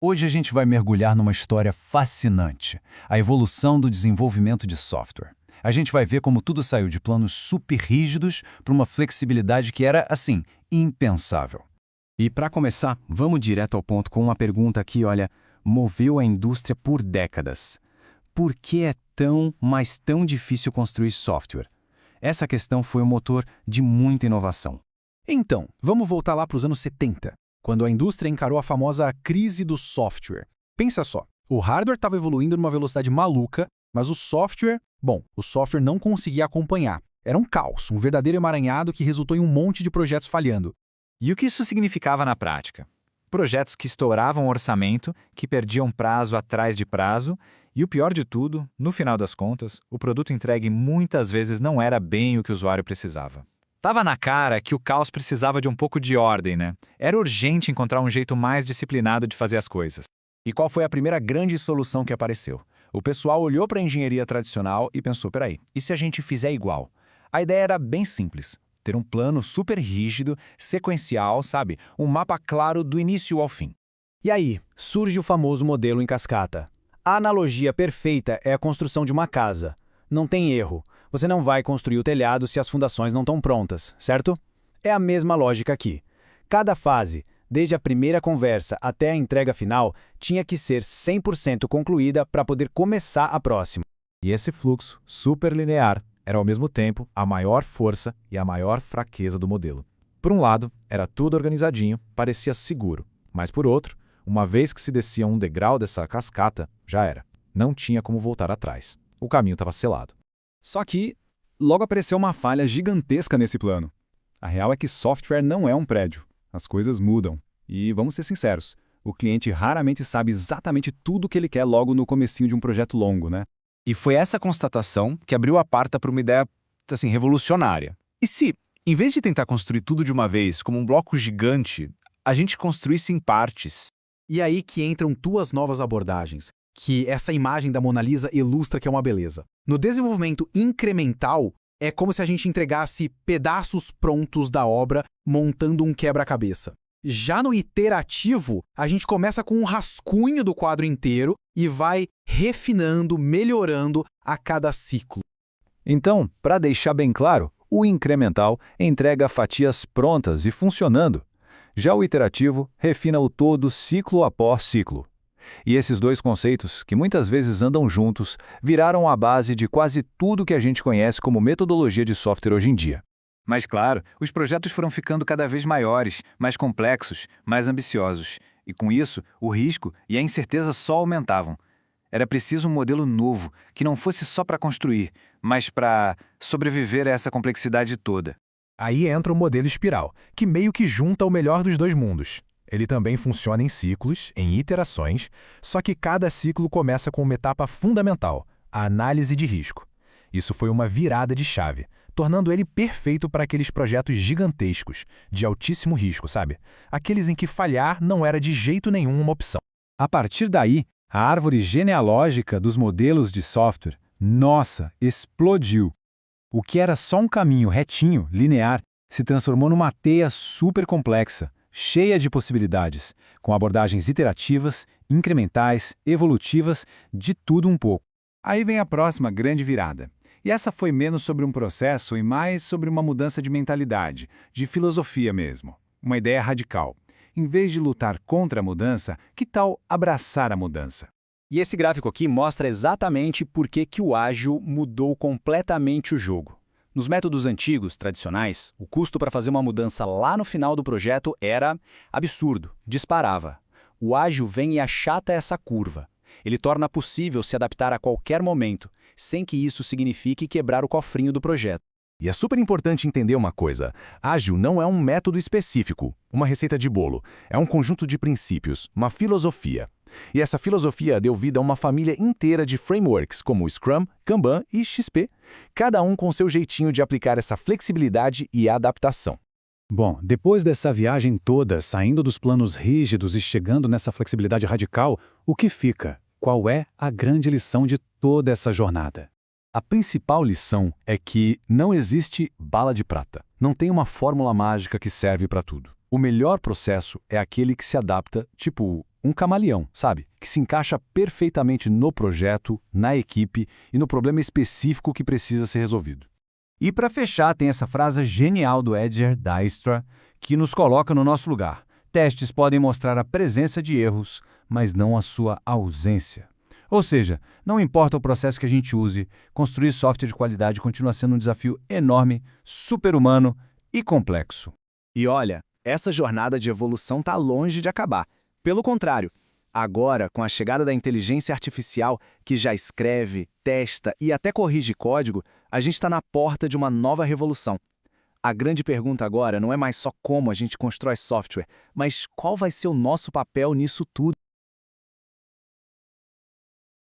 Hoje a gente vai mergulhar numa história fascinante, a evolução do desenvolvimento de software. A gente vai ver como tudo saiu de planos super rígidos para uma flexibilidade que era, assim, impensável. E para começar, vamos direto ao ponto com uma pergunta que, olha, moveu a indústria por décadas. Por que é tão, mas tão difícil construir software? Essa questão foi o motor de muita inovação. Então, vamos voltar lá para os anos 70, quando a indústria encarou a famosa crise do software. Pensa só, o hardware estava evoluindo numa velocidade maluca, mas o software não conseguia acompanhar. Era um caos, um verdadeiro emaranhado que resultou em um monte de projetos falhando. E o que isso significava na prática? Projetos que estouravam o orçamento, que perdiam prazo atrás de prazo, e o pior de tudo, no final das contas, o produto entregue muitas vezes não era bem o que o usuário precisava. Tava na cara que o caos precisava de um pouco de ordem, né? Era urgente encontrar um jeito mais disciplinado de fazer as coisas. E qual foi a primeira grande solução que apareceu? O pessoal olhou para a engenharia tradicional e pensou, peraí, e se a gente fizer igual? A ideia era bem simples, ter um plano super rígido, sequencial, sabe? Um mapa claro do início ao fim. E aí, surge o famoso modelo em cascata. A analogia perfeita é a construção de uma casa. Não tem erro. Você não vai construir o telhado se as fundações não estão prontas, certo? É a mesma lógica aqui. Cada fase, desde a primeira conversa até a entrega final, tinha que ser 100% concluída para poder começar a próxima. E esse fluxo super linear era ao mesmo tempo a maior força e a maior fraqueza do modelo. Por um lado, era tudo organizadinho, parecia seguro, mas por outro, uma vez que se descia um degrau dessa cascata, já era. Não tinha como voltar atrás. O caminho estava selado. Só que logo apareceu uma falha gigantesca nesse plano. A real é que software não é um prédio. As coisas mudam. E vamos ser sinceros, o cliente raramente sabe exatamente tudo o que ele quer logo no comecinho de um projeto longo, né? E foi essa constatação que abriu a porta para uma ideia, assim, revolucionária. E se, em vez de tentar construir tudo de uma vez, como um bloco gigante, a gente construísse em partes? E aí que entram duas novas abordagens, que essa imagem da Mona Lisa ilustra que é uma beleza. No desenvolvimento incremental, é como se a gente entregasse pedaços prontos da obra montando um quebra-cabeça. Já no iterativo, a gente começa com um rascunho do quadro inteiro e vai refinando, melhorando a cada ciclo. Então, para deixar bem claro, o incremental entrega fatias prontas e funcionando. Já o iterativo refina o todo ciclo após ciclo. E esses dois conceitos, que muitas vezes andam juntos, viraram a base de quase tudo que a gente conhece como metodologia de software hoje em dia. Mas claro, os projetos foram ficando cada vez maiores, mais complexos, mais ambiciosos. E com isso, o risco e a incerteza só aumentavam. Era preciso um modelo novo, que não fosse só para construir, mas para sobreviver a essa complexidade toda. Aí entra o modelo espiral, que meio que junta o melhor dos dois mundos. Ele também funciona em ciclos, em iterações, só que cada ciclo começa com uma etapa fundamental, a análise de risco. Isso foi uma virada de chave, tornando ele perfeito para aqueles projetos gigantescos, de altíssimo risco, sabe? Aqueles em que falhar não era de jeito nenhum uma opção. A partir daí, a árvore genealógica dos modelos de software, nossa, explodiu. O que era só um caminho retinho, linear, se transformou numa teia super complexa, cheia de possibilidades, com abordagens iterativas, incrementais, evolutivas, de tudo um pouco. Aí vem a próxima grande virada. E essa foi menos sobre um processo e mais sobre uma mudança de mentalidade, de filosofia mesmo. Uma ideia radical. Em vez de lutar contra a mudança, que tal abraçar a mudança? E esse gráfico aqui mostra exatamente por que o ágil mudou completamente o jogo. Nos métodos antigos, tradicionais, o custo para fazer uma mudança lá no final do projeto era absurdo, disparava. O ágil vem e achata essa curva. Ele torna possível se adaptar a qualquer momento, sem que isso signifique quebrar o cofrinho do projeto. E é super importante entender uma coisa. Ágil não é um método específico, uma receita de bolo. É um conjunto de princípios, uma filosofia. E essa filosofia deu vida a uma família inteira de frameworks, como Scrum, Kanban e XP, cada um com seu jeitinho de aplicar essa flexibilidade e adaptação. Bom, depois dessa viagem toda, saindo dos planos rígidos e chegando nessa flexibilidade radical, o que fica? Qual é a grande lição de toda essa jornada? A principal lição é que não existe bala de prata. Não tem uma fórmula mágica que serve para tudo. O melhor processo é aquele que se adapta, tipo Um camaleão, sabe? Que se encaixa perfeitamente no projeto, na equipe e no problema específico que precisa ser resolvido. E para fechar, tem essa frase genial do Edgar Dijkstra, que nos coloca no nosso lugar. Testes podem mostrar a presença de erros, mas não a sua ausência. Ou seja, não importa o processo que a gente use, construir software de qualidade continua sendo um desafio enorme, super-humano e complexo. E olha, essa jornada de evolução está longe de acabar. Pelo contrário, agora, com a chegada da inteligência artificial, que já escreve, testa e até corrige código, a gente está na porta de uma nova revolução. A grande pergunta agora não é mais só como a gente constrói software, mas qual vai ser o nosso papel nisso tudo.